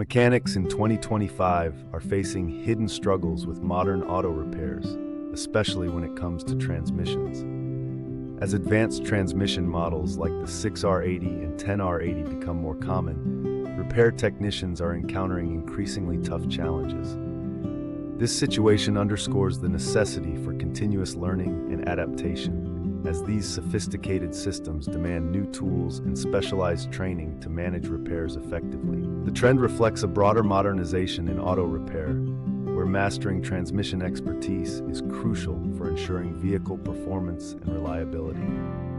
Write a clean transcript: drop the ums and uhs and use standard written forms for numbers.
Mechanics in 2025 are facing hidden struggles with modern auto repairs, especially when it comes to transmissions. As advanced transmission models like the 6R80 and 10R80 become more common, repair technicians are encountering increasingly tough challenges. This situation underscores the necessity for continuous learning and adaptation, as these sophisticated systems demand new tools and specialized training to manage repairs effectively. The trend reflects a broader modernization in auto repair, where mastering transmission expertise is crucial for ensuring vehicle performance and reliability.